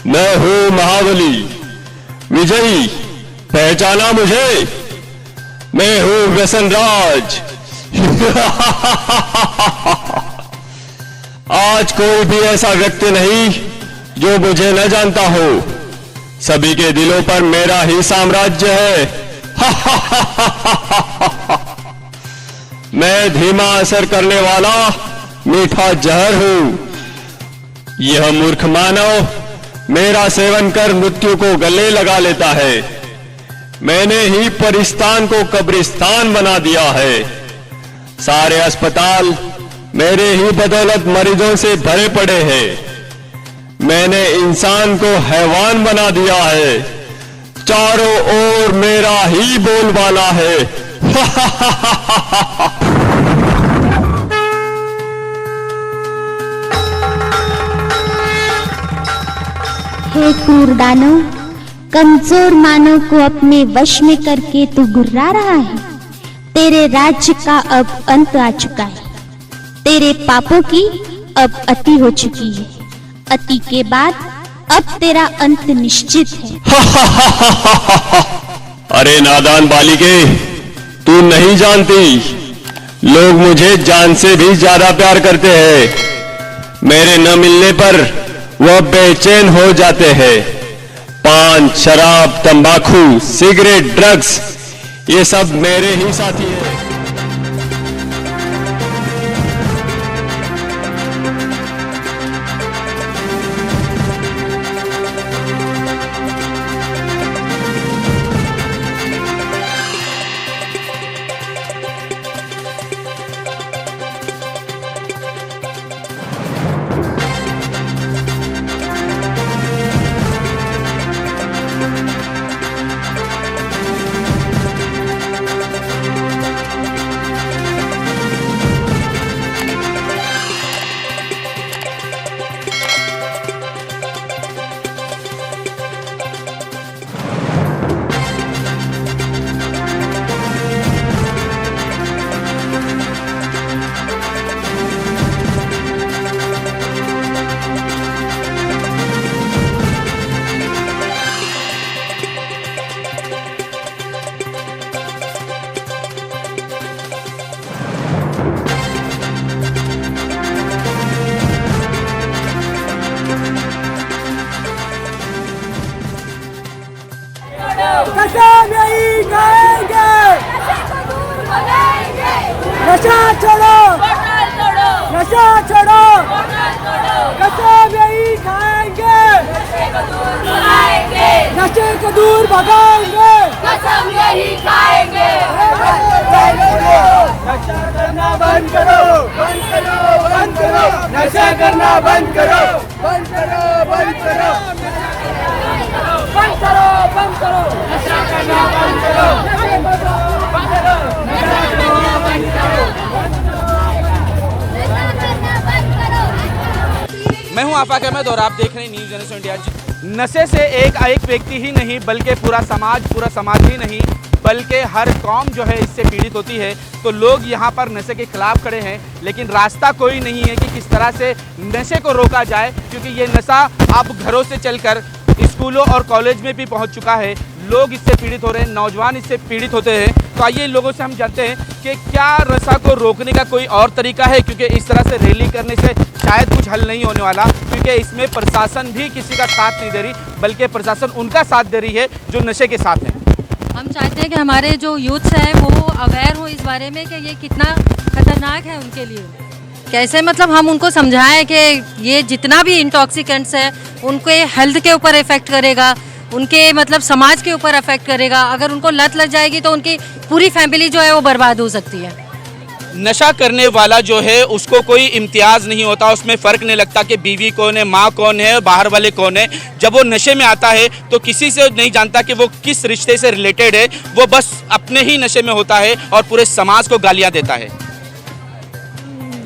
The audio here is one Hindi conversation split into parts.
मैं हूं महाबली विजयी, पहचाना मुझे? मैं हूं व्यसनराज। आज कोई भी ऐसा व्यक्ति नहीं जो मुझे न जानता हो। सभी के दिलों पर मेरा ही साम्राज्य है। मैं धीमा असर करने वाला मीठा जहर हूं। यह मूर्ख मानव मेरा सेवन कर मृत्यु को गले लगा लेता है। मैंने ही परिस्तान को कब्रिस्तान बना दिया है। सारे अस्पताल मेरे ही बदौलत मरीजों से भरे पड़े हैं। मैंने इंसान को हैवान बना दिया है। चारों ओर मेरा ही बोलबाला है। हे क्रूर दानव, कमजोर मानव को अपने वश में करके तू गुर्रा रहा है। तेरे राज्य का अब अंत आ चुका है। तेरे पापों की अब अति हो चुकी है। अति के बाद अब तेरा अंत निश्चित है। अरे नादान बालिके, तू नहीं जानती, लोग मुझे जान से भी ज्यादा प्यार करते हैं। मेरे न मिलने पर वह बेचैन हो जाते हैं। पान, शराब, तंबाकू, सिगरेट, ड्रग्स, ये सब मेरे ही साथी हैं। कसम यही खाएंगे, नशा छोड़ो, नशा छोड़ो, कसम यही खाएंगे, नशे को दूर भगाएंगे, कसम यही खाएंगे। नशा करना बंद करो, बंद करो, बंद करो, नशा करना बंद करो, बंद करो, बंद करो, बंद करो, बंद करो, नशा करना बंद करो, बंद करो, नशा करना बंद करो, मैं हूं आफाक अहमद और आप देख रहे हैं न्यूज़ जनरेशन इंडिया। नशे से एक व्यक्ति ही नहीं बल्कि पूरा समाज ही नहीं बल्कि हर कौम जो है इससे पीड़ित होती है। तो लोग यहाँ पर नशे के खिलाफ खड़े हैं, लेकिन रास्ता कोई नहीं है कि किस तरह से नशे को रोका जाए, क्योंकि ये नशा अब घरों से चलकर स्कूलों और कॉलेज में भी पहुँच चुका है। लोग इससे पीड़ित हो रहे हैं, नौजवान इससे पीड़ित होते हैं। तो आइए लोगों से हम जानते हैं कि क्या नशा को रोकने का कोई और तरीका है, क्योंकि इस तरह से रैली करने से शायद कुछ हल नहीं होने वाला, क्योंकि इसमें प्रशासन भी किसी का साथ नहीं दे रही, बल्कि प्रशासन उनका साथ दे रही है जो नशे के साथ हैं। हम चाहते हैं कि हमारे जो यूथ्स हैं वो अवेयर हो इस बारे में कि ये कितना खतरनाक है उनके लिए। कैसे मतलब हम उनको समझाएं कि ये जितना भी इंटॉक्सिकेंट्स है उनके हेल्थ के ऊपर इफ़ेक्ट करेगा, उनके मतलब समाज के ऊपर इफ़ेक्ट करेगा। अगर उनको लत लग जाएगी तो उनकी पूरी फैमिली जो है वो बर्बाद हो सकती है। नशा करने वाला जो है उसको कोई इम्तियाज़ नहीं होता, उसमें फ़र्क नहीं लगता कि बीवी कौन है, माँ कौन है, बाहर वाले कौन है। जब वो नशे में आता है तो किसी से नहीं जानता कि वो किस रिश्ते से रिलेटेड है, वो बस अपने ही नशे में होता है और पूरे समाज को गालियाँ देता है।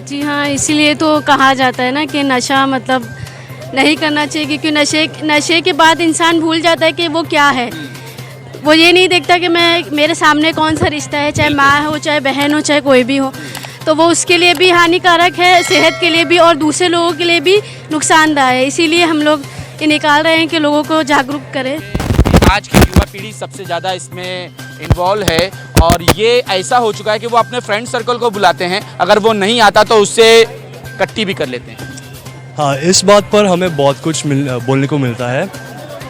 जी हाँ, इसीलिए तो कहा जाता है ना कि नशा मतलब नहीं करना चाहिए, क्योंकि नशे के बाद इंसान भूल जाता है कि वो क्या है। वो ये नहीं देखता कि मेरे सामने कौन सा रिश्ता है, चाहे माँ हो, चाहे बहन हो, चाहे कोई भी हो। तो वो उसके लिए भी हानिकारक है, सेहत के लिए भी और दूसरे लोगों के लिए भी नुकसानदायक है। इसीलिए हम लोग ये निकाल रहे हैं कि लोगों को जागरूक करें। आज की युवा पीढ़ी सबसे ज़्यादा इसमें इन्वॉल्व है और ये ऐसा हो चुका है कि वो अपने फ्रेंड सर्कल को बुलाते हैं, अगर वो नहीं आता तो उससे कट्टी भी कर लेते हैं। हाँ, इस बात पर हमें बहुत कुछ बोलने को मिलता है,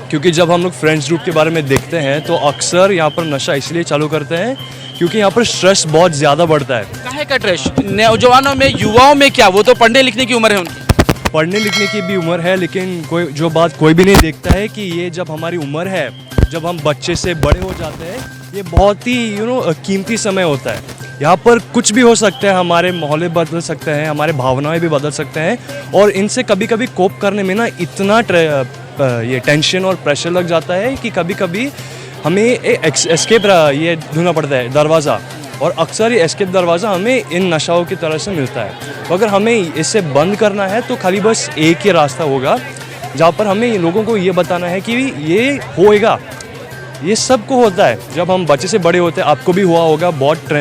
क्योंकि जब हम लोग फ्रेंड्स ग्रुप के बारे में देखते हैं तो अक्सर यहाँ पर नशा इसलिए चालू करते हैं क्योंकि यहाँ पर स्ट्रेस बहुत ज़्यादा बढ़ता है। काहे का स्ट्रेस? नौजवानों में, युवाओं में क्या, वो तो पढ़ने लिखने की उम्र है उनकी। पढ़ने लिखने की भी उम्र है, लेकिन जो बात कोई भी नहीं देखता है कि ये जब हमारी उम्र है, जब हम बच्चे से बड़े हो जाते हैं, ये बहुत ही कीमती समय होता है। यहाँ पर कुछ भी हो सकता है, हमारे माहौल बदल सकते हैं, हमारे भावनाएं भी बदल सकते हैं और इनसे कभी कभी कोप करने में ना इतना ये टेंशन और प्रेशर लग जाता है कि कभी कभी हमें एस्केप ये ढूंढना पड़ता है दरवाज़ा, और अक्सर ये एस्केप दरवाज़ा हमें इन नशाओं की तरह से मिलता है। तो अगर हमें इसे बंद करना है तो खाली बस एक ही रास्ता होगा, जहाँ पर हमें लोगों को ये बताना है कि ये होएगा, ये सबको होता है। जब हम बच्चे से बड़े होते हैं, आपको भी हुआ होगा, बहुत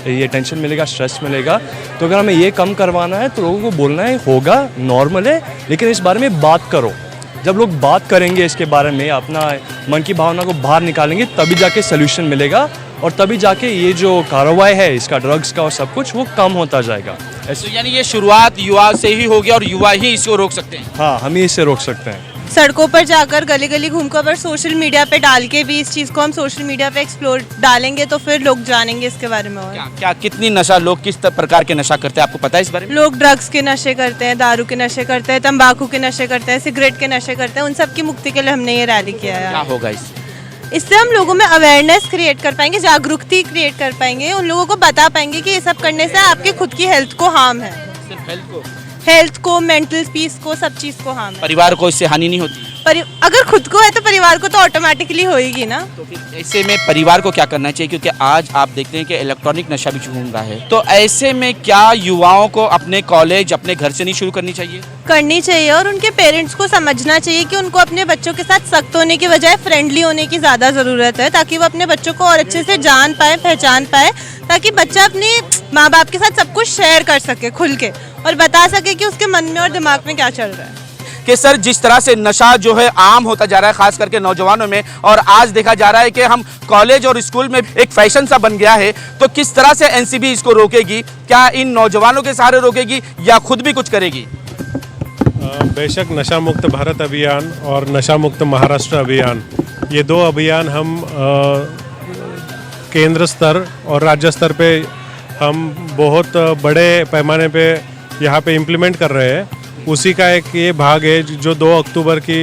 ये टेंशन मिलेगा, स्ट्रेस मिलेगा। तो अगर हमें ये कम करवाना है तो लोगों को बोलना है होगा, नॉर्मल है, लेकिन इस बारे में बात करो। जब लोग बात करेंगे इसके बारे में, अपना मन की भावना को बाहर निकालेंगे, तभी जाके सल्यूशन मिलेगा और तभी जाके ये जो कार्रवाई है इसका, ड्रग्स का और सब कुछ, वो कम होता जाएगा। तो यानी ये शुरुआत युवा से ही होगी और युवा ही इसको रोक सकते हैं। हाँ, हम ही इसे रोक सकते हैं। सड़कों पर जाकर, गली गली घूमकर, सोशल मीडिया पे डाल के भी इस चीज़ को हम सोशल मीडिया पे एक्सप्लोर डालेंगे तो फिर लोग जानेंगे इसके बारे में। और क्या कितनी नशा, लोग किस प्रकार के नशा करते हैं, आपको पता है इस बारे में? लोग ड्रग्स के नशे करते हैं, दारू के नशे करते हैं, तंबाकू के नशे करते हैं, सिगरेट के नशे करते हैं। उन सब की मुक्ति के लिए हमने ये रैली किया है। क्या होगा इससे हम लोगों में अवेयरनेस क्रिएट कर पाएंगे, जागरूकता क्रिएट कर पाएंगे, उन लोगों को बता पाएंगे कि ये सब करने से आपकी खुद की हेल्थ को हार्म है। सिर्फ हेल्थ को, मेंटल पीस को, सब चीज़ को हार्म है। परिवार को इससे हानि नहीं होती? अगर खुद को है तो परिवार को तो ऑटोमेटिकली होएगी ना। तो फिर ऐसे में परिवार को क्या करना चाहिए, क्योंकि आज आप देखते हैं कि इलेक्ट्रॉनिक नशा भी घूम रहा है, तो ऐसे में क्या युवाओं को अपने कॉलेज, अपने घर से नहीं शुरू करनी चाहिए? करनी चाहिए, और उनके पेरेंट्स को समझना चाहिए कि उनको अपने बच्चों के साथ सख्त होने की बजाय फ्रेंडली होने की ज़्यादा ज़रूरत है, ताकि वो अपने बच्चों को और अच्छे से जान पाए, पहचान पाए, ताकि बच्चा अपने माँ बाप के साथ सब कुछ शेयर कर सके खुल के और बता सके कि उसके मन में और दिमाग में क्या चल रहा है। कि सर, जिस तरह से नशा जो है आम होता जा रहा है, खास करके नौजवानों में, और आज देखा जा रहा है कि हम कॉलेज और स्कूल में एक फैशन सा बन गया है, तो किस तरह से एनसीबी इसको रोकेगी? क्या इन नौजवानों के सहारे रोकेगी या खुद भी कुछ करेगी? बेशक नशा मुक्त भारत अभियान और नशा मुक्त महाराष्ट्र अभियान, ये दो अभियान हम केंद्र स्तर और राज्य स्तर पे हम बहुत बड़े पैमाने पे यहाँ पे इम्प्लीमेंट कर रहे हैं। उसी का एक ये भाग है जो 2 अक्टूबर की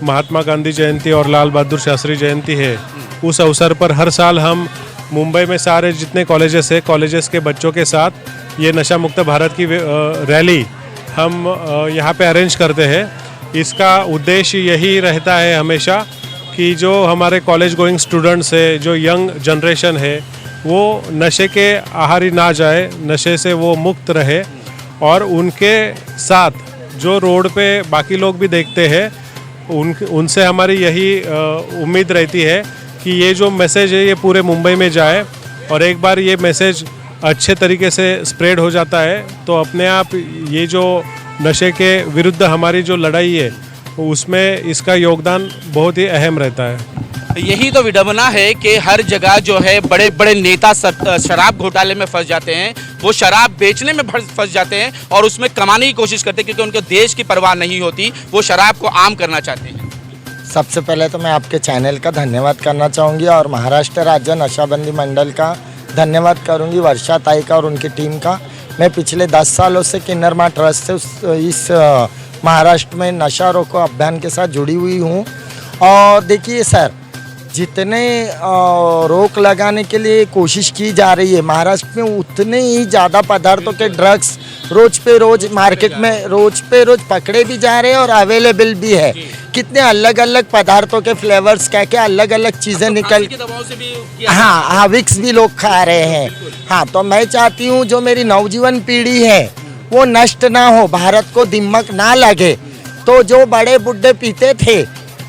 महात्मा गांधी जयंती और लाल बहादुर शास्त्री जयंती है, उस अवसर पर हर साल हम मुंबई में सारे जितने कॉलेजेस है, कॉलेजेस के बच्चों के साथ ये नशा मुक्त भारत की रैली हम यहाँ पे अरेंज करते हैं। इसका उद्देश्य यही रहता है हमेशा कि जो हमारे कॉलेज गोइंग स्टूडेंट्स है, जो यंग जनरेशन है, वो नशे के आहारी ना जाए, नशे से वो मुक्त रहे, और उनके साथ जो रोड पे बाकी लोग भी देखते हैं, उनसे हमारी यही उम्मीद रहती है कि ये जो मैसेज है ये पूरे मुंबई में जाए, और एक बार ये मैसेज अच्छे तरीके से स्प्रेड हो जाता है तो अपने आप ये जो नशे के विरुद्ध हमारी जो लड़ाई है उसमें इसका योगदान बहुत ही अहम रहता है। यही तो विडंबना है कि हर जगह जो है बड़े बड़े नेता शराब घोटाले में फंस जाते हैं, वो शराब बेचने में फंस जाते हैं और उसमें कमाने की कोशिश करते हैं, क्योंकि उनको देश की परवाह नहीं होती, वो शराब को आम करना चाहते हैं। सबसे पहले तो मैं आपके चैनल का धन्यवाद करना चाहूँगी और महाराष्ट्र राज्य नशाबंदी मंडल का धन्यवाद करूँगी, वर्षा ताई का और उनकी टीम का। मैं पिछले 10 सालों से किन्नर माँ ट्रस्ट से इस महाराष्ट्र में नशा रोको अभियान के साथ जुड़ी हुई हूँ। और देखिए सर, जितने रोक लगाने के लिए कोशिश की जा रही है महाराष्ट्र में, उतने ही ज़्यादा पदार्थों के ड्रग्स रोज पे रोज मार्केट में पकड़े भी जा रहे हैं और अवेलेबल भी है। कितने अलग अलग पदार्थों के फ्लेवर्स, क्या क्या अलग अलग चीज़ें निकल, हाँ, विक्स भी लोग खा रहे हैं। हाँ, तो मैं चाहती हूँ जो मेरी नवजीवन पीढ़ी है वो नष्ट ना हो, भारत को दिमक ना लगे। तो जो बड़े बुड्ढे पीते थे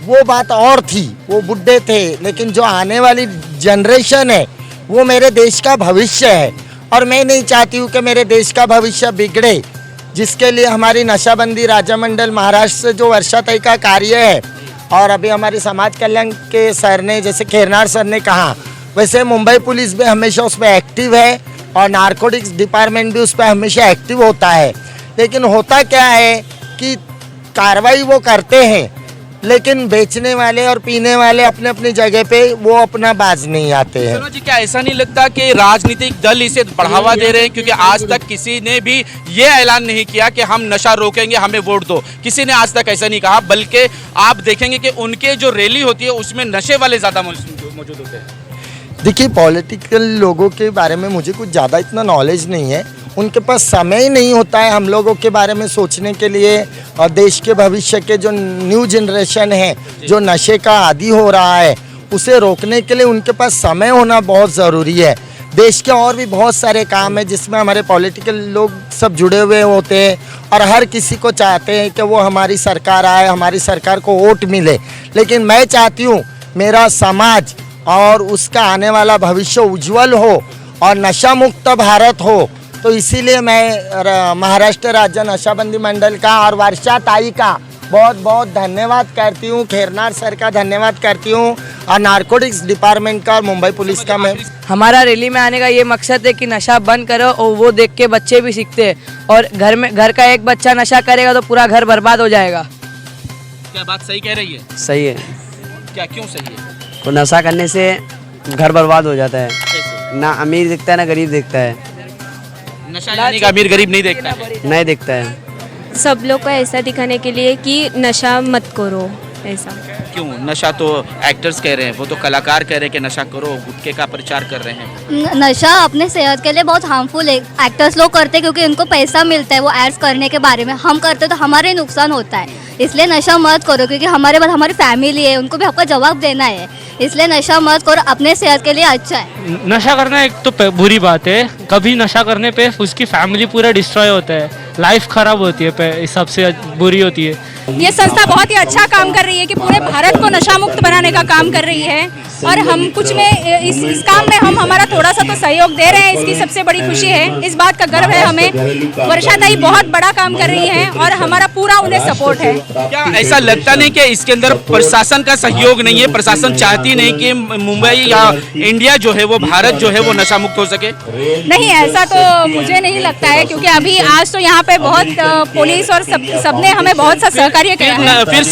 वो बात और थी, वो बुड्ढे थे, लेकिन जो आने वाली जनरेशन है वो मेरे देश का भविष्य है। और मैं नहीं चाहती हूँ कि मेरे देश का भविष्य बिगड़े, जिसके लिए हमारी नशाबंदी राज्य मंडल महाराष्ट्र से जो वर्षाताई का कार्य है, और अभी हमारे समाज कल्याण के सर ने, जैसे खेरनार सर ने कहा, वैसे मुंबई पुलिस भी हमेशा उस पर एक्टिव है और नारकोटिक्स डिपार्टमेंट भी उस पर हमेशा एक्टिव होता है। लेकिन होता क्या है कि कार्रवाई वो करते हैं, लेकिन बेचने वाले और पीने वाले अपने अपनी जगह पे वो अपना बाज नहीं आते हैं। सोनू जी, क्या ऐसा नहीं लगता कि राजनीतिक दल इसे बढ़ावा दे रहे हैं? क्योंकि आज तक किसी ने भी ये ऐलान नहीं किया कि हम नशा रोकेंगे, हमें वोट दो। किसी ने आज तक ऐसा नहीं कहा, बल्कि आप देखेंगे कि उनके जो रैली होती है उसमें नशे वाले ज़्यादा मौजूद होते हैं। देखिए, पॉलिटिकल लोगों के बारे में मुझे कुछ ज़्यादा इतना नॉलेज नहीं है, उनके पास समय ही नहीं होता है हम लोगों के बारे में सोचने के लिए। और देश के भविष्य के जो न्यू जनरेशन है जो नशे का आदी हो रहा है, उसे रोकने के लिए उनके पास समय होना बहुत ज़रूरी है। देश के और भी बहुत सारे काम हैं जिसमें हमारे पॉलिटिकल लोग सब जुड़े हुए होते हैं और हर किसी को चाहते हैं कि वो हमारी सरकार आए, हमारी सरकार को वोट मिले। लेकिन मैं चाहती हूँ मेरा समाज और उसका आने वाला भविष्य उज्जवल हो और नशा मुक्त भारत हो। तो इसीलिए मैं महाराष्ट्र राज्य नशाबंदी मंडल का और वर्षा ताई का बहुत बहुत धन्यवाद करती हूँ, खेरनार सर का धन्यवाद करती हूँ, और नारकोटिक्स डिपार्टमेंट का और मुंबई पुलिस का। मैं हमारा रैली में आने का ये मकसद है कि नशा बंद करो, और वो देख के बच्चे भी सीखते हैं। और घर का एक बच्चा नशा करेगा तो पूरा घर बर्बाद हो जाएगा। क्या बात सही कह रही है? सही है। क्या, क्यों सही है? तो नशा करने से घर बर्बाद हो जाता है, ना अमीर दिखता है ना गरीब दिखता है। नशा यानी कि अमीर गरीब नहीं देखता है? नहीं दिखता है। सब लोग को ऐसा दिखाने के लिए कि नशा मत करो, ऐसा। क्यों? नशा तो एक्टर्स कह रहे हैं, वो तो कलाकार कह रहे हैं कि नशा करो, गुटखे का प्रचार कर रहे हैं। नशा अपने सेहत के लिए बहुत हार्मफुल है। एक्टर्स लोग करते हैं क्योंकि उनको पैसा मिलता है वो एड्स करने के बारे में। हम करते तो हमारे नुकसान होता है, इसलिए नशा मत करो, क्योंकि हमारे बाद हमारी फैमिली है, उनको भी आपका जवाब देना है। इसलिए नशा मत करो, अपने सेहत के लिए अच्छा है। नशा करना एक तो बुरी बात है, कभी नशा करने पे उसकी फैमिली पूरा डिस्ट्रॉय होता है, लाइफ खराब होती है, सबसे बुरी होती है। ये संस्था बहुत ही अच्छा काम कर रही है कि पूरे भारत को नशा मुक्त बनाने का काम कर रही है, और हम कुछ में इस काम में हम हमारा थोड़ा सा तो सहयोग दे रहे हैं। इसकी सबसे बड़ी खुशी है, इस बात का गर्व है हमें। वर्षा ताई बहुत बड़ा काम कर रही है और हमारा पूरा उन्हें सपोर्ट है। क्या ऐसा लगता नहीं कि इसके अंदर प्रशासन का सहयोग नहीं है? प्रशासन चाहती नहीं कि मुंबई या इंडिया जो है वो, भारत जो है वो नशा मुक्त हो सके? नहीं, ऐसा तो मुझे नहीं लगता है, क्योंकि अभी आज तो यहाँ पे बहुत पुलिस और सबने हमें बहुत सा सहकार्य किया है। फिर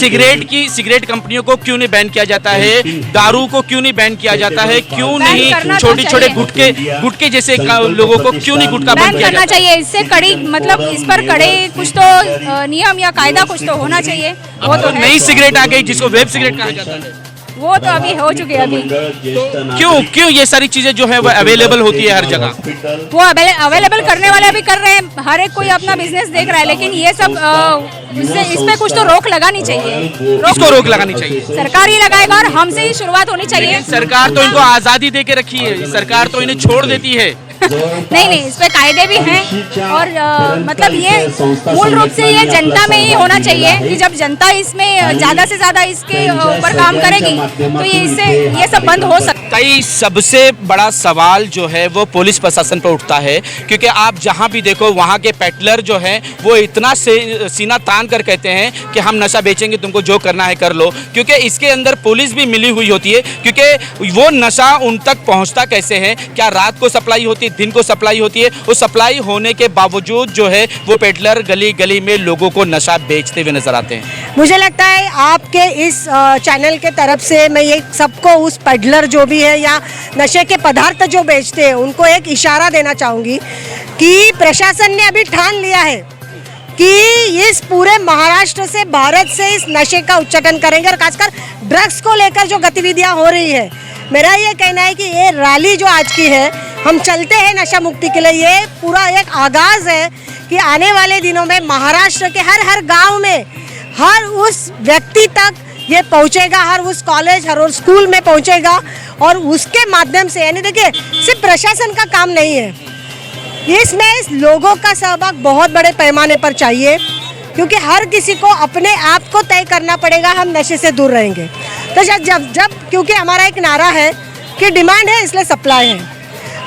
सिगरेट कंपनियों को क्यों नहीं बैन किया जाता है? दारू को क्यों नहीं बैन किया जाता है? क्यों नहीं छोटे गुटके जैसे लोगों को क्यों नहीं गुटखा बैन किया करना चाहिए? इससे कड़ी, मतलब इस पर कड़े कुछ तो नियम या कायदा कुछ तो होना चाहिए। वो तो नई सिगरेट आ गई जिसको वेब सिगरेट कहा जाता है, वो तो अभी हो चुके हैं। अभी तो क्यों ये सारी चीजें जो है वो अवेलेबल होती है हर जगह? वो अवेलेबल करने वाले भी कर रहे हैं, हर एक कोई अपना बिजनेस देख रहा है, लेकिन ये सब इस पे कुछ तो रोक लगानी चाहिए। किसको रोक लगानी चाहिए? सरकार ही लगाएगा और हमसे ही शुरुआत होनी चाहिए। सरकार तो इनको आजादी दे के रखी है, सरकार तो इन्हें छोड़ देती है। नहीं, इस पे कायदे भी हैं, और मतलब ये मूल रूप से ये जनता में ही होना चाहिए कि जब जनता इसमें ज़्यादा से ज़्यादा इसके ऊपर काम करेगी तो ये सब बंद हो सकता है। कई सबसे बड़ा सवाल जो है वो पुलिस प्रशासन पर उठता है, क्योंकि आप जहां भी देखो वहां के पेटलर जो हैं वो इतना सीना तान कर कहते हैं कि हम नशा बेचेंगे, तुमको जो करना है कर लो, क्योंकि इसके अंदर पुलिस भी मिली हुई होती है। क्योंकि वो नशा उन तक पहुंचता कैसे है? क्या रात को सप्लाई होती है, दिन को सप्लाई होती है? वो सप्लाई होने के बावजूद जो है वो पेटलर गली गली में लोगों को नशा बेचते हुए नजर आते हैं। मुझे लगता है आपके इस चैनल के तरफ से मैं ये सबको, उस पेडलर जो भी है या नशे के पदार्थ जो बेचते हैं, उनको एक इशारा देना चाहूँगी कि प्रशासन ने अभी ठान लिया है कि इस पूरे महाराष्ट्र से, भारत से इस नशे का उच्चाटन करेंगे, और खासकर ड्रग्स को लेकर जो गतिविधियां हो रही है, मेरा ये कहना है कि ये रैली जो आज की है, हम चलते हैं नशा मुक्ति के लिए, ये पूरा एक आगाज़ है कि आने वाले दिनों में महाराष्ट्र के हर गाँव में, हर उस व्यक्ति तक ये पहुंचेगा, हर उस कॉलेज, हर उस स्कूल में पहुंचेगा, और उसके माध्यम से, यानी देखिए सिर्फ प्रशासन का काम नहीं है, इसमें इस लोगों का सहभाग बहुत बड़े पैमाने पर चाहिए, क्योंकि हर किसी को अपने आप को तय करना पड़ेगा, हम नशे से दूर रहेंगे। तो जब क्योंकि हमारा एक नारा है कि डिमांड है इसलिए सप्लाई है,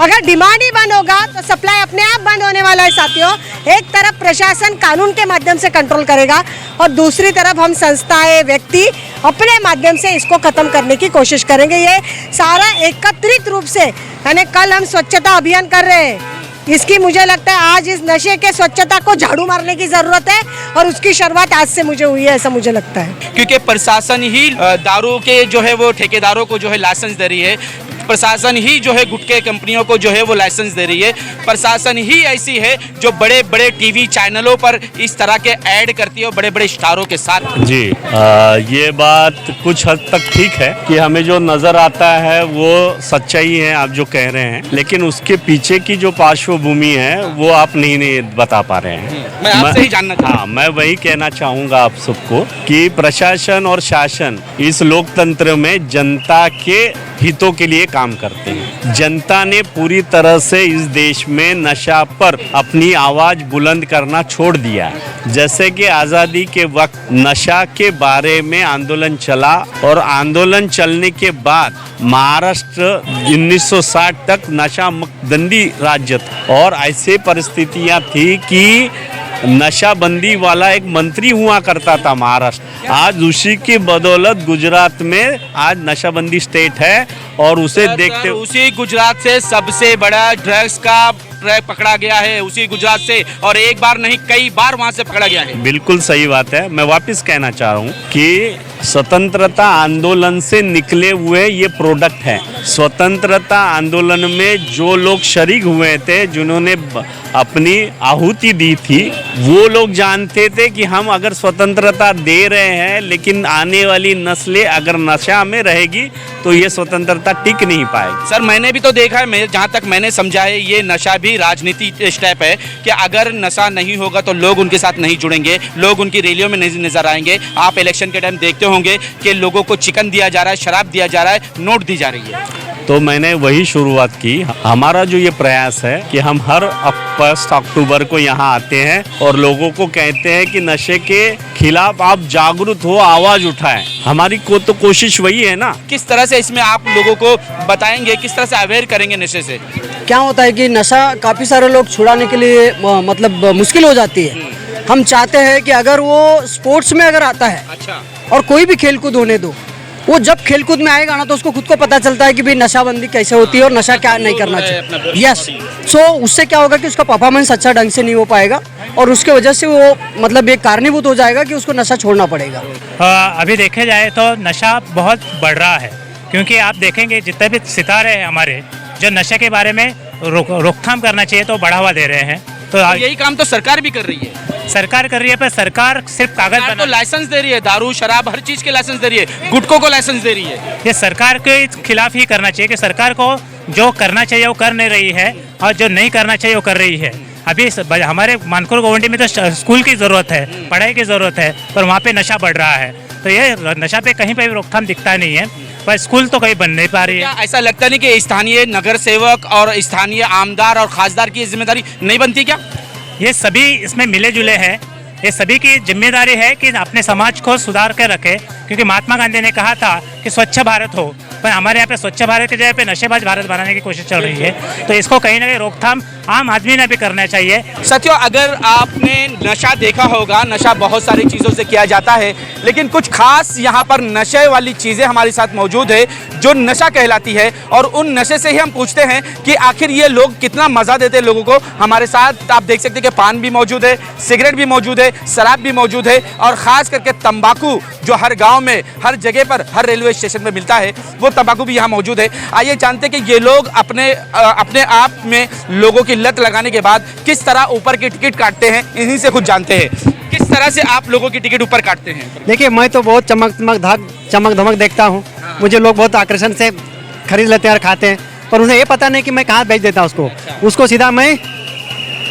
अगर डिमांड ही बंद होगा तो सप्लाई अपने आप बंद होने वाला है साथियों। एक तरफ प्रशासन कानून के माध्यम से कंट्रोल करेगा और दूसरी तरफ हम संस्थाएं, व्यक्ति अपने माध्यम से इसको खत्म करने की कोशिश करेंगे। ये सारा एकत्रित रूप से, यानी कल हम स्वच्छता अभियान कर रहे हैं, इसकी मुझे लगता है आज इस नशे के स्वच्छता को झाड़ू मारने की जरूरत है और उसकी शुरुआत आज से मुझे हुई है, ऐसा मुझे लगता है। क्योंकि प्रशासन ही दारू के जो है वो ठेकेदारों को जो है लाइसेंस दे रही है, प्रशासन ही जो है गुटखे कंपनियों को जो है वो लाइसेंस दे रही है, प्रशासन ही ऐसी है जो बड़े बड़े टीवी चैनलों पर इस तरह के ऐड करती है और बड़े बड़े स्टारों के साथ। जी ये बात कुछ हद तक ठीक है कि हमें जो नज़र आता है वो सच्चाई है, आप जो कह रहे हैं, लेकिन उसके पीछे की जो पार्श्वभूमि है वो आप नहीं बता पा रहे हैं। मैं आपसे ही जानना चाहूँगा। हाँ, मैं वही कहना चाहूँगा आप सबको कि प्रशासन और शासन इस लोकतंत्र में जनता के हितों के लिए काम करते हैं। जनता ने पूरी तरह से इस देश में नशा पर अपनी आवाज बुलंद करना छोड़ दिया है। जैसे कि आज़ादी के वक्त नशा के बारे में आंदोलन चला और आंदोलन चलने के बाद महाराष्ट्र 1960 तक नशा मुक्तबंदी राज्य था और ऐसे परिस्थितियां थी कि नशाबंदी वाला एक मंत्री हुआ करता था महाराष्ट्र। आज उसी की बदौलत गुजरात में आज नशाबंदी स्टेट है और उसे देखते उसी गुजरात से सबसे बड़ा ड्रग्स का ट्रैक पकड़ा गया है, उसी गुजरात से, और एक बार नहीं कई बार वहां से पकड़ा गया है। बिल्कुल सही बात है। मैं वापस कहना चाह रहा हूँ कि स्वतंत्रता आंदोलन से निकले हुए ये प्रोडक्ट है। स्वतंत्रता आंदोलन में जो लोग शरीक हुए थे, जिन्होंने अपनी आहुति दी थी, वो लोग जानते थे कि हम अगर स्वतंत्रता दे रहे हैं लेकिन आने वाली नस्लें अगर नशा में रहेगी तो ये स्वतंत्रता टिक नहीं पाएगी। सर मैंने भी तो देखा है, जहाँ तक मैंने समझा है ये नशा भी राजनीति स्टेप है कि अगर नशा नहीं होगा तो लोग उनके साथ नहीं जुड़ेंगे, लोग उनकी रैलियों में नहीं नजर आएंगे। आप इलेक्शन के टाइम देखते होंगे कि लोगों को चिकन दिया जा रहा है, शराब दिया जा रहा है, नोट दी जा रही है। तो मैंने वही शुरुआत की। हमारा जो ये प्रयास है कि हम हर 1 अक्टूबर को यहाँ आते हैं और लोगों को कहते हैं कि नशे के खिलाफ आप जागरूक हो, आवाज उठाएं। हमारी तो कोशिश वही है ना। किस तरह से इसमें आप लोगों को बताएंगे, किस तरह से अवेयर करेंगे नशे से? क्या होता है कि नशा काफ़ी सारे लोग छुड़ाने के लिए मतलब मुश्किल हो जाती है। हम चाहते हैं कि अगर वो स्पोर्ट्स में अगर आता है, अच्छा, और कोई भी खेलकूद होने दो, वो जब खेलकूद में आएगा ना तो उसको खुद को पता चलता है कि भाई नशाबंदी कैसे होती है और नशा क्या नहीं करना चाहिए। यस, सो उससे क्या होगा कि उसका परफॉर्मेंस अच्छा ढंग से नहीं हो पाएगा और उसके वजह से वो मतलब एक कारणीभूत हो जाएगा कि उसको नशा छोड़ना पड़ेगा। अभी देखे जाए तो नशा बहुत बढ़ रहा है, क्योंकि आप देखेंगे जितने भी सितारे हैं हमारे जो नशे के बारे में रोकथाम करना चाहिए तो बढ़ावा दे रहे हैं। तो यही काम तो सरकार भी कर रही है। सरकार कर रही है, पर सरकार सिर्फ कागज तो लाइसेंस दे रही है, दारू शराब हर चीज के लाइसेंस दे रही है, गुटखों को लाइसेंस दे रही है। ये सरकार के खिलाफ ही करना चाहिए कि सरकार को जो करना चाहिए वो कर नहीं रही है और जो नहीं करना चाहिए वो कर रही है। अभी हमारे मानकोर गोवंडी में तो स्कूल की ज़रूरत है, पढ़ाई की ज़रूरत है, पर वहाँ पे नशा बढ़ रहा है। तो ये नशा पे कहीं पे भी रोकथाम दिखता नहीं है, पर स्कूल तो कहीं बन नहीं पा रही है। ऐसा लगता नहीं कि स्थानीय नगर सेवक और स्थानीय आमदार और खासदार की जिम्मेदारी नहीं बनती क्या? ये सभी इसमें मिले जुले हैं, ये सभी की जिम्मेदारी है कि अपने समाज को सुधार कर रखे, क्योंकि महात्मा गांधी ने कहा था कि स्वच्छ भारत हो, पर हमारे यहाँ पे स्वच्छ भारत की जगह पे नशेबाज भारत बनाने की कोशिश चल रही है। तो इसको कहीं ना कहीं रोकथाम आम आदमी ने भी करना चाहिए। साथियों, अगर आपने नशा देखा होगा, नशा बहुत सारी चीज़ों से किया जाता है, लेकिन कुछ खास यहाँ पर नशे वाली चीज़ें हमारे साथ मौजूद है जो नशा कहलाती है, और उन नशे से ही हम पूछते हैं कि आखिर ये लोग कितना मज़ा देते हैं लोगों को। हमारे साथ आप देख सकते हैं कि पान भी मौजूद है, सिगरेट भी मौजूद है, शराब भी मौजूद है, और ख़ास करके तंबाकू जो हर गाँव में, हर जगह पर, हर रेलवे स्टेशन में मिलता है, वो तंबाकू भी यहाँ मौजूद है। आइए जानते हैं कि ये लोग अपने आप में लोगों की लत लगाने के बाद किस तरह ऊपर की टिकट काटते हैं, इन्हीं से कुछ जानते हैं। किस तरह से आप लोगों की टिकट ऊपर काटते हैं? देखिए, मैं तो बहुत चमक धमक देखता हूँ, मुझे लोग बहुत आकर्षण से खरीद लेते हैं और खाते हैं, पर उन्हें ये पता नहीं कि मैं कहाँ बेच देता हूँ उसको सीधा मैं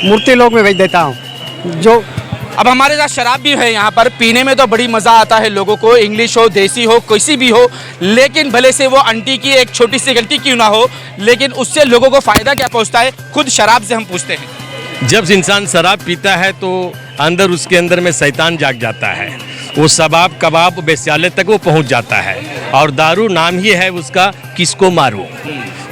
मूर्ति लोग में बेच देता हूँ। जो अब हमारे साथ शराब भी है यहाँ पर, पीने में तो बड़ी मज़ा आता है लोगों को, इंग्लिश हो, देसी हो, किसी भी हो, लेकिन भले से वो आंटी की एक छोटी सी गलती क्यों ना हो, लेकिन उससे लोगों को फ़ायदा क्या पहुँचता है, खुद शराब से हम पूछते हैं। जब इंसान शराब पीता है तो अंदर उसके अंदर में शैतान जाग जाता है, वो शबाब कबाब बेस्याले तक वो पहुँच जाता है, और दारू नाम ही है उसका, किसको मारो।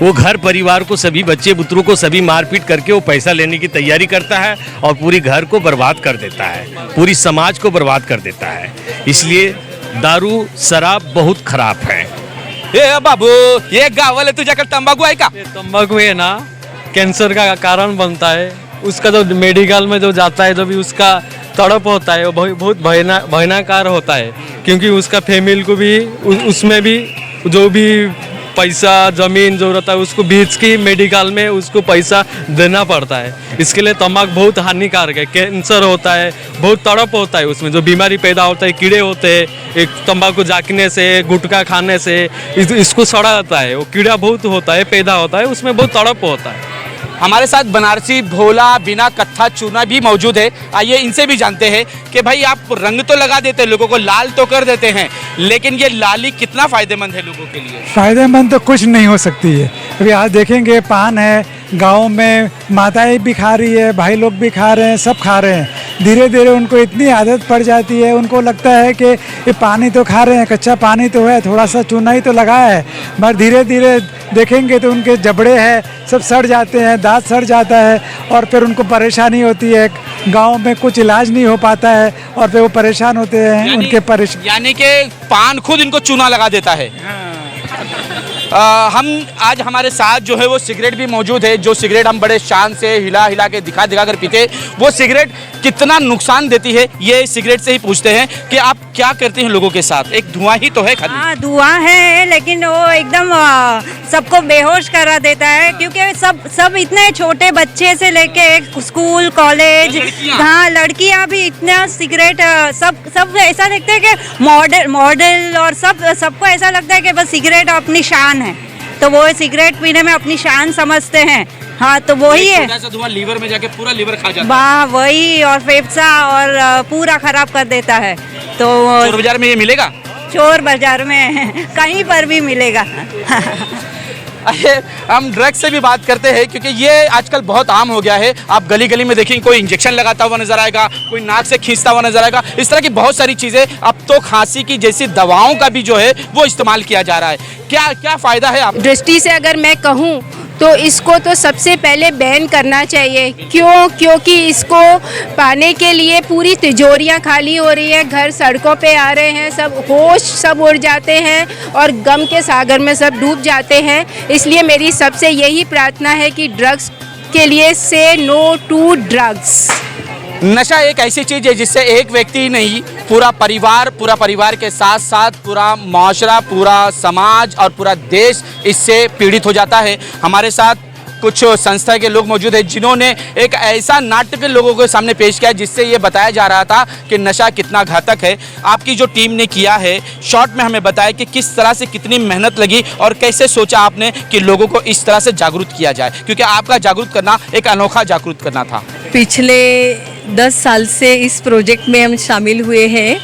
वो घर परिवार को, सभी बच्चे बुतरों को सभी मारपीट करके वो पैसा लेने की तैयारी करता है और पूरी घर को बर्बाद कर देता है, पूरी समाज को बर्बाद कर देता है। इसलिए दारू शराब बहुत खराब है। ए बाबू, ये गावाला तुझ्याकडे तंबाखू आहे का? तंबाकू है ना, कैंसर का कारण बनता है। उसका जो मेडिकल में जो जाता है, जो भी उसका तड़प होता है वो बहुत भयानकार होता है, क्योंकि उसका फैमिली को भी उसमें भी जो भी पैसा ज़मीन जो रहता है उसको बेच के मेडिकल में उसको पैसा देना पड़ता है। इसके लिए तंबाकू बहुत हानिकारक है। कैंसर होता है, बहुत तड़प होता है, उसमें जो बीमारी पैदा होता है, कीड़े होते हैं, एक तंबाकू जाकने से, गुटखा खाने से इसको सड़ा जाता है, वो कीड़ा बहुत होता है, पैदा होता है, उसमें बहुत तड़प होता है। हमारे साथ बनारसी भोला बिना कत्था चूना भी मौजूद है। आइए इनसे भी जानते हैं कि भाई आप रंग तो लगा देते हैं, लोगों को लाल तो कर देते हैं, लेकिन ये लाली कितना फायदेमंद है लोगों के लिए? फायदेमंद तो कुछ नहीं हो सकती है। अभी आज देखेंगे पान है, गांव में माताएं भी खा रही है, भाई लोग भी खा रहे हैं, सब खा रहे हैं। धीरे धीरे उनको इतनी आदत पड़ जाती है, उनको लगता है कि ये पानी तो खा रहे हैं, कच्चा पानी तो है, थोड़ा सा चूना ही तो लगाया है, मगर धीरे धीरे देखेंगे तो उनके जबड़े हैं सब सड़ जाते हैं, दांत सड़ जाता है और फिर उनको परेशानी होती है। गांव में कुछ इलाज नहीं हो पाता है और फिर वो परेशान होते हैं। उनके यानी कि पान खुद इनको चूना लगा देता है। हम आज हमारे साथ जो है वो सिगरेट भी मौजूद है, जो सिगरेट हम बड़े शान से हिला हिला के दिखा दिखा कर पीते, वो सिगरेट कितना नुकसान देती है ये सिगरेट से ही पूछते हैं कि आप क्या करते हैं लोगों के साथ? एक धुआं ही तो है खाली। हाँ, धुआं है, लेकिन वो एकदम सबको बेहोश करा देता है, क्योंकि सब इतने छोटे बच्चे से लेके स्कूल कॉलेज, हाँ लड़कियां भी इतना सिगरेट सब ऐसा देखते हैं कि मॉडल और सबको ऐसा लगता है कि बस सिगरेट अपनी शान है, तो वो सिगरेट पीने में अपनी शान समझते हैं। हाँ, तो वही है, छोटा सा धुआं लीवर में जाके पूरा लीवर खा जाता है। वाह, वही, और फेफड़ा और पूरा खराब कर देता है। तो चोर बाजार में ये मिलेगा? चोर बाजार में कहीं पर भी मिलेगा। हम ड्रग्स से भी बात करते हैं, क्योंकि ये आजकल बहुत आम हो गया है। आप गली गली में देखेंगे कोई इंजेक्शन लगाता हुआ नजर आएगा, कोई नाक से खींचता हुआ नजर आएगा, इस तरह की बहुत सारी चीज़ें। अब तो खांसी की जैसी दवाओं का भी जो है वो इस्तेमाल किया जा रहा है। क्या क्या फ़ायदा है आप दृष्टि से अगर मैं कहूँ तो इसको तो सबसे पहले बैन करना चाहिए। क्योंकि इसको पाने के लिए पूरी तिजोरियां खाली हो रही है, घर सड़कों पे आ रहे हैं, सब होश सब उड़ जाते हैं और गम के सागर में सब डूब जाते हैं। इसलिए मेरी सबसे यही प्रार्थना है कि ड्रग्स के लिए से नो टू ड्रग्स। नशा एक ऐसी चीज़ है जिससे एक व्यक्ति ही नहीं, पूरा परिवार के साथ साथ पूरा माशरा, पूरा समाज और पूरा देश इससे पीड़ित हो जाता है। हमारे साथ कुछ संस्था के लोग मौजूद हैं जिन्होंने एक ऐसा नाटक लोगों के सामने पेश किया जिससे ये बताया जा रहा था कि नशा कितना घातक है। आपकी जो टीम ने किया है, शॉर्ट में हमें बताया कि किस तरह से कितनी मेहनत लगी और कैसे सोचा आपने कि लोगों को इस तरह से जागरूक किया जाए, क्योंकि आपका जागरूक करना एक अनोखा जागरूक करना था। पिछले 10 साल से इस प्रोजेक्ट में हम शामिल हुए हैं।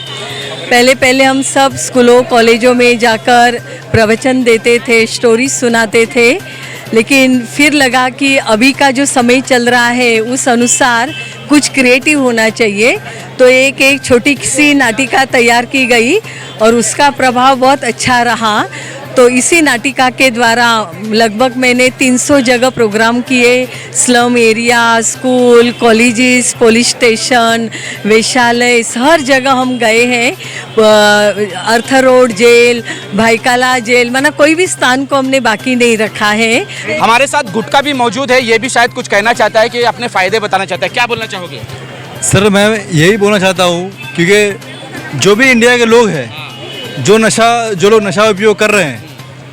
पहले हम सब स्कूलों कॉलेजों में जाकर प्रवचन देते थे, स्टोरी सुनाते थे, लेकिन फिर लगा कि अभी का जो समय चल रहा है उस अनुसार कुछ क्रिएटिव होना चाहिए, तो एक छोटी सी नाटिका तैयार की गई और उसका प्रभाव बहुत अच्छा रहा। तो इसी नाटिका के द्वारा लगभग मैंने 300 जगह प्रोग्राम किए, slum area, school, colleges, police station, वेश्यालय, हर जगह हम गए हैं। Arthur road jail, Byculla jail, माना कोई भी स्थान को हमने बाकी नहीं रखा है। हमारे साथ गुटका भी मौजूद है, ये भी शायद कुछ कहना चाहता है कि अपने फ़ायदे बताना चाहता है। क्या बोलना चाहोगे? सर, मैं यही बोलना चाहता हूँ, क्योंकि जो भी इंडिया के लोग हैं, जो लोग नशा उपयोग कर रहे हैं,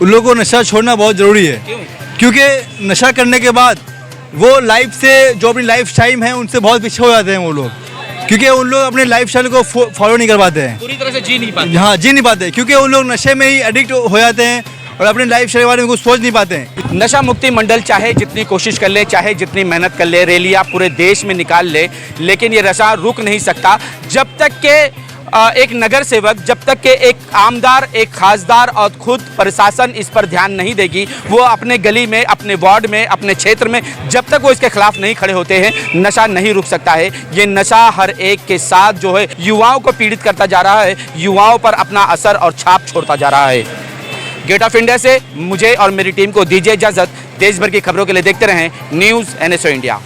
उन लोगों को नशा छोड़ना बहुत ज़रूरी है। क्योंकि नशा करने के बाद वो लाइफ से, जो अपनी लाइफ टाइम है उनसे बहुत पीछे हो जाते हैं वो लोग, क्योंकि उन लोग अपने लाइफ स्टाइल को फॉलो नहीं कर पाते हैं, पूरी तरह से जी नहीं पाते। हाँ, जी नहीं पाते, क्योंकि उन लोग नशे में ही एडिक्ट हो जाते हैं और अपने लाइफ स्टाइल के बारे में कुछ सोच नहीं पाते हैं। नशा मुक्ति मंडल चाहे जितनी कोशिश कर ले, चाहे जितनी मेहनत कर ले, रैलियाँ पूरे देश में निकाल ले, लेकिन ये नशा रुक नहीं सकता जब तक के एक नगर सेवक, जब तक के एक आमदार, एक खासदार और खुद प्रशासन इस पर ध्यान नहीं देगी। वो अपने गली में, अपने वार्ड में, अपने क्षेत्र में जब तक वो इसके खिलाफ नहीं खड़े होते हैं, नशा नहीं रुक सकता है। ये नशा हर एक के साथ जो है युवाओं को पीड़ित करता जा रहा है, युवाओं पर अपना असर और छाप छोड़ता जा रहा है। गेट ऑफ इंडिया से मुझे और मेरी टीम को दीजिए इजाजत। देश भर की खबरों के लिए देखते रहें न्यूज़ NSO इंडिया।